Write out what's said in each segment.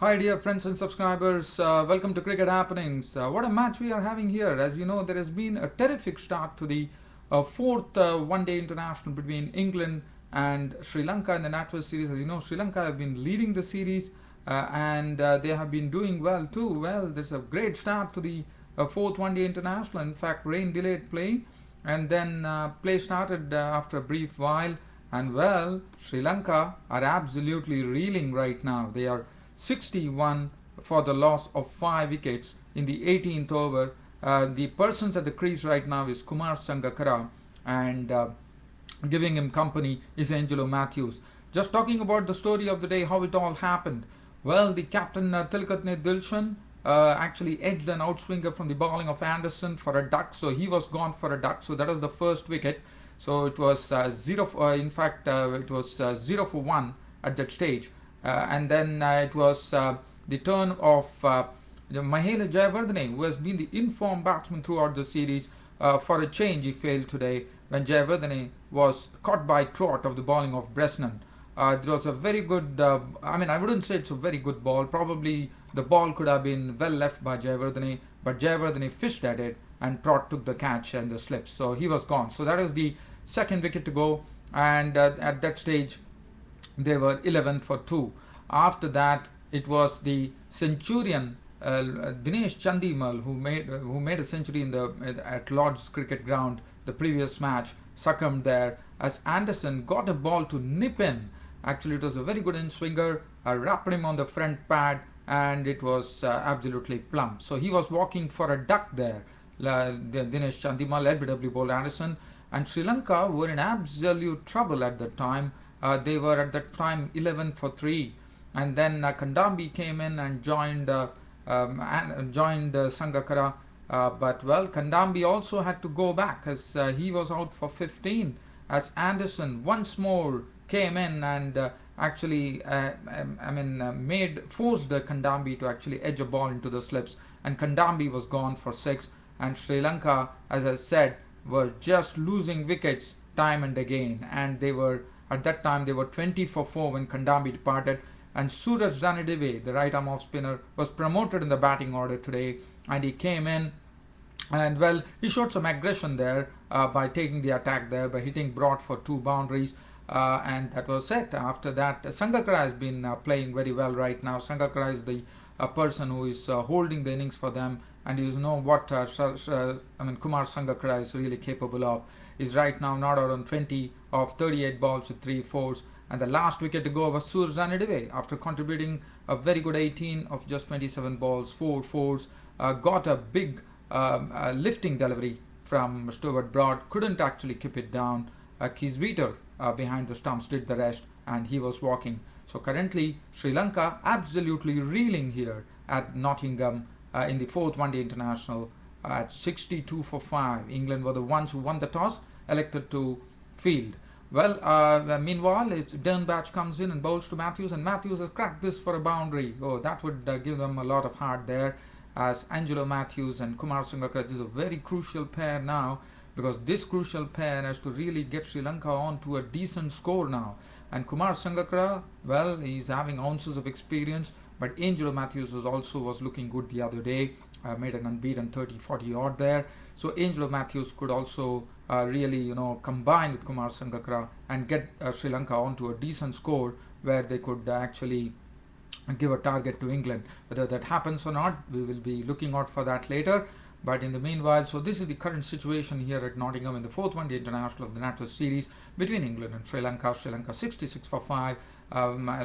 Hi dear friends and subscribers, welcome to Cricket Happenings. What a match we are having here. As you know, there has been a terrific start to the fourth one-day international between England and Sri Lanka in the natural series. As you know, Sri Lanka have been leading the series and they have been doing well too. Well, there's a great start to the fourth one-day international. In fact, rain delayed play and then play started after a brief while. And well, Sri Lanka are absolutely reeling right now. They are 61 for the loss of 5 wickets in the 18th over. The persons at the crease right now is Kumar Sangakkara and giving him company is Angelo Matthews. Just talking about the story of the day, how it all happened. Well, the captain Tilakatne Dilshan actually edged an outswinger from the bowling of Anderson for a duck, so he was gone for a duck. So that was the first wicket. So it was it was 0 for 1 at that stage. And then it was the turn of Mahela Jayawardene, who has been the informed batsman throughout the series. For a change, he failed today when Jayawardene was caught by Trott of the bowling of Bresnan. It was a very good, I wouldn't say it's a very good ball. Probably the ball could have been well left by Jayawardene, but Jayawardene fished at it and Trott took the catch and the slip. So he was gone. So that is the second wicket to go. And at that stage, they were 11 for 2. After that, it was the centurion Dinesh Chandimal who made a century at Lord's Cricket Ground the previous match, succumbed there as Anderson got a ball to nip in. Actually, it was a very good in-swinger, wrapped him on the front pad, and it was absolutely plump. So he was walking for a duck there, Dinesh Chandimal, LBW bowler Anderson, and Sri Lanka were in absolute trouble at that time. They were at that time 11 for 3, and then Kandambi came in and joined Sangakkara. But well, Kandambi also had to go back as he was out for 15. As Anderson once more came in and forced the Kandambi to actually edge a ball into the slips, and Kandambi was gone for 6. And Sri Lanka, as I said, were just losing wickets time and again, and they were. At that time, they were 20 for 4 when Kandambi departed, and Suraj Ranadive, the right-arm off-spinner, was promoted in the batting order today, and he came in, and well, he showed some aggression there by taking the attack there, by hitting broad for 2 boundaries, and that was it. After that, Sangakkara has been playing very well right now. Sangakkara is the person who is holding the innings for them, and you know what Kumar Sangakkara is really capable of. Is right now not out on 20 of 38 balls with 3 fours, and the last wicket to go was Suraj Ranadive after contributing a very good 18 of just 27 balls, 4 fours, got a big lifting delivery from Stuart Broad, couldn't actually keep it down. Kisbeater behind the stumps did the rest, and he was walking. So currently Sri Lanka absolutely reeling here at Nottingham in the fourth one-day international at 62 for 5. England were the ones who won the toss, elected to field. Well, meanwhile, Dernbach comes in and bowls to Matthews, and Matthews has cracked this for a boundary. Oh, that would give them a lot of heart there, as Angelo Matthews and Kumar Sangakkara. This is a very crucial pair now, because this crucial pair has to really get Sri Lanka on to a decent score now. And Kumar Sangakkara, well, he's having ounces of experience, but Angelo Matthews was looking good the other day. Made an unbeaten 30-40 odd there. So Angelo Matthews could also really, combine with Kumar Sangakkara and get Sri Lanka onto a decent score where they could actually give a target to England. Whether that happens or not, we will be looking out for that later. But in the meanwhile, so this is the current situation here at Nottingham in the fourth one-day international of the natural series between England and Sri Lanka. Sri Lanka 66 for 5,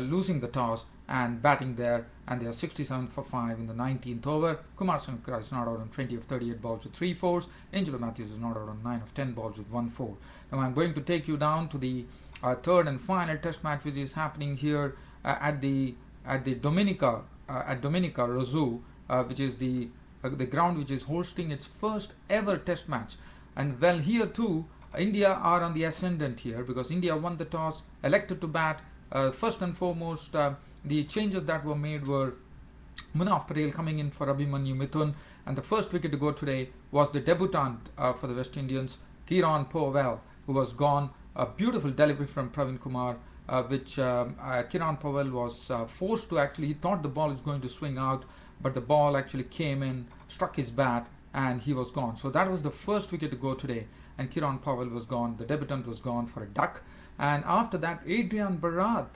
losing the toss and batting there, and they are 67 for 5 in the 19th over. Kumar Sangakkara is not out on 20 of 38 balls with 3 fours. Angelo Matthews is not out on 9 of 10 balls with 1 4. Now I'm going to take you down to the third and final test match, which is happening here at Dominica Rozu, which is the ground which is hosting its first ever test match. And well, here too, India are on the ascendant here, because India won the toss, elected to bat. First and foremost, the changes that were made were Munaf Patel coming in for Abhimanyu Mithun, and the first wicket to go today was the debutant for the West Indians, Kieron Powell, who was gone. A beautiful delivery from Pravin Kumar, which Kiran Powell was forced to actually, he thought the ball is going to swing out, but the ball actually came in, struck his bat, and he was gone. So that was the first wicket to go today, and Kiran Powell was gone. The debutant was gone for a duck. And after that, Adrian Bharat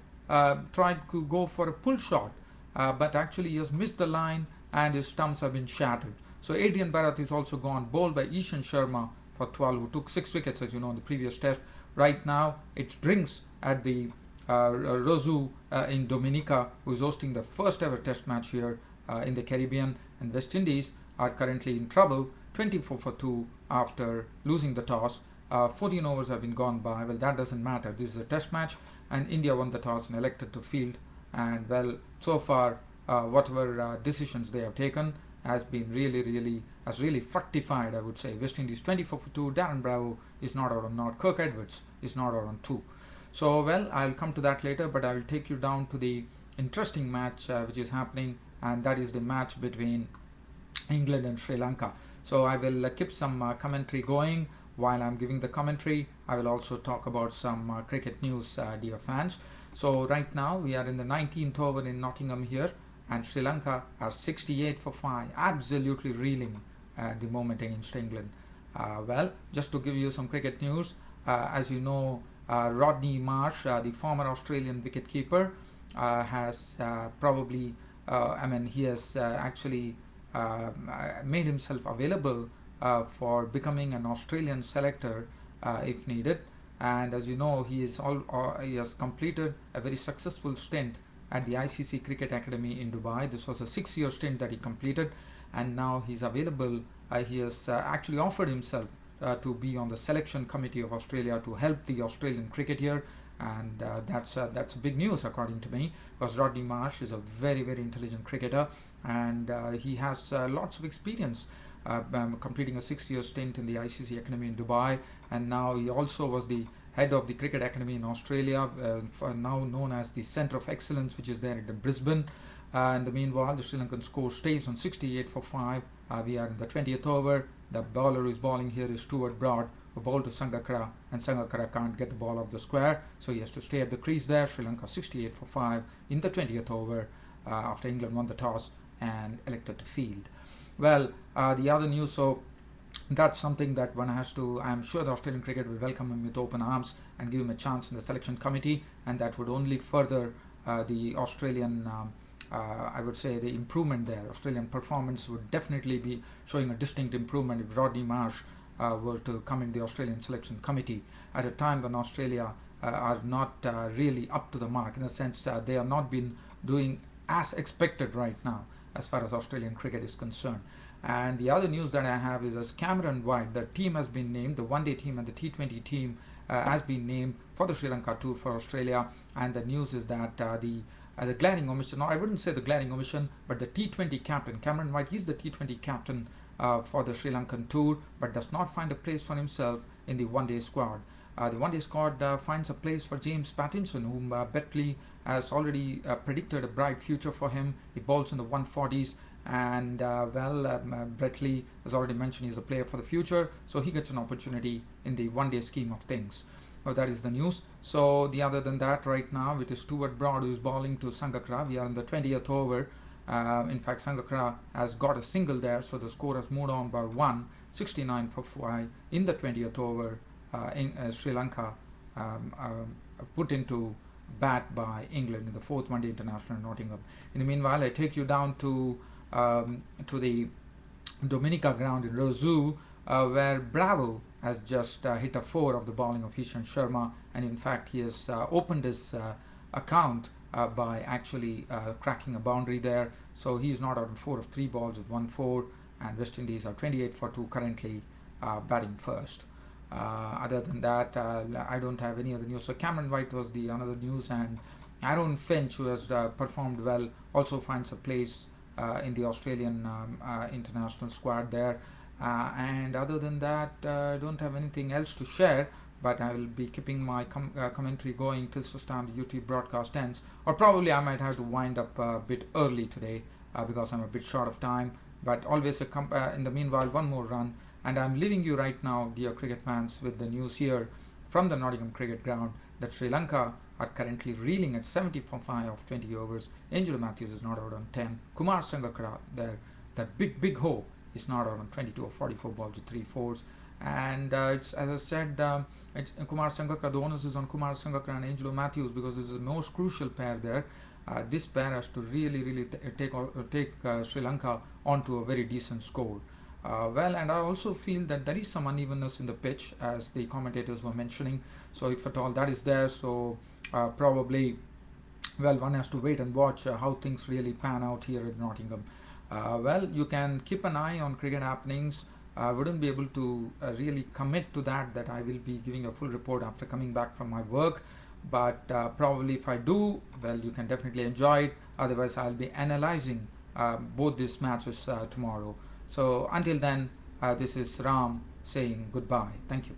tried to go for a pull shot, but actually he has missed the line and his stumps have been shattered. So Adrian Bharat is also gone, bowled by Ishan Sharma for 12, who took 6 wickets, as you know, in the previous test. Right now, it's drinks at the Roseau in Dominica, who is hosting the first ever test match here in the Caribbean. And West Indies are currently in trouble, 24 for 2 after losing the toss. 14 overs have been gone by. Well, that doesn't matter. This is a test match, and India won the toss and elected to field. And well, so far, whatever decisions they have taken has been really fructified, I would say. West Indies 24 for 2. Darren Bravo is not out on not. Kirk Edwards is not out on 2. So, well, I'll come to that later, but I will take you down to the interesting match which is happening, and that is the match between England and Sri Lanka. So I will keep some commentary going. While I'm giving the commentary, I will also talk about some cricket news, dear fans. So right now we are in the 19th over in Nottingham here, and Sri Lanka are 68 for 5, absolutely reeling at the moment against England. Well, just to give you some cricket news, as you know, Rodney Marsh, the former Australian wicketkeeper, has probably, he has actually made himself available for becoming an Australian selector if needed. And as you know, he has completed a very successful stint at the ICC Cricket Academy in Dubai. This was a 6-year stint that he completed, and now he's available. He has actually offered himself to be on the selection committee of Australia to help the Australian cricket here, and that's big news according to me, because Rodney Marsh is a very intelligent cricketer, and he has lots of experience completing a 6-year stint in the ICC Academy in Dubai, and now he also was the head of the Cricket Academy in Australia, now known as the Centre of Excellence, which is there in Brisbane. In the meanwhile, the Sri Lankan score stays on 68 for 5. We are in the 20th over. The bowler who is bowling here is Stuart Broad, who bowled to Sangakkara, and Sangakkara can't get the ball off the square, so he has to stay at the crease there. Sri Lanka 68 for 5 in the 20th over after England won the toss and elected to field. Well, the other news, so that's something that one has to, I'm sure the Australian cricket will welcome him with open arms and give him a chance in the selection committee, and that would only further the Australian, I would say, the improvement there. Australian performance would definitely be showing a distinct improvement if Rodney Marsh were to come in the Australian selection committee at a time when Australia are not really up to the mark, in the sense they are not been doing as expected right now as far as Australian cricket is concerned. And the other news that I have is, as Cameron White, the team has been named, the one-day team and the T20 team has been named for the Sri Lanka tour for Australia. And the news is that the glaring omission, no, I wouldn't say the glaring omission, but the T20 captain, Cameron White, he's the T20 captain for the Sri Lankan tour, but does not find a place for himself in the one-day squad. The one-day squad finds a place for James Pattinson, whom Betley has already predicted a bright future for him. He bowls in the 140s, and Betley has already mentioned he's a player for the future, so he gets an opportunity in the one-day scheme of things. That is the news. So the other than that, right now it is Stuart Broad who is bowling to Sangakkara. We are in the 20th over. In fact, Sangakkara has got a single there, so the score has moved on by 1, 69 for 5 in the 20th over. In Sri Lanka put into bat by England in the 4th one-day international in Nottingham. In the meanwhile, I take you down to the Dominica ground in Roseau, where Bravo has just hit a 4 of the bowling of Ishan Sharma, and in fact he has opened his account by actually cracking a boundary there. So he is not out on 4 of 3 balls with 1-4, and West Indies are 28 for 2 currently batting first. Other than that, I don't have any other news. So Cameron White was the another news, and Aaron Finch, who has performed well, also finds a place in the Australian international squad there. And other than that, I don't have anything else to share, but I will be keeping my commentary going till such time the YouTube broadcast ends, or probably I might have to wind up a bit early today because I'm a bit short of time. But always in the meanwhile, one more run. And I'm leaving you right now, dear cricket fans, with the news here from the Nottingham Cricket Ground that Sri Lanka are currently reeling at 75 of 20 overs. Angelo Matthews is not out on 10. Kumar Sangakkara, that big hoe, is not out on 22 of 44 balls with 3 fours. And it's, as I said, it's Kumar Sangakkara. The onus is on Kumar Sangakkara and Angelo Matthews because it's the most crucial pair there. This pair has to really take Sri Lanka onto a very decent score. Well, and I also feel that there is some unevenness in the pitch, as the commentators were mentioning. So if at all that is there, so probably, well, one has to wait and watch how things really pan out here at Nottingham. Well, you can keep an eye on cricket happenings. I wouldn't be able to really commit to that I will be giving a full report after coming back from my work. But probably if I do, well, you can definitely enjoy it. Otherwise, I'll be analyzing both these matches tomorrow. So until then, this is Ram saying goodbye. Thank you.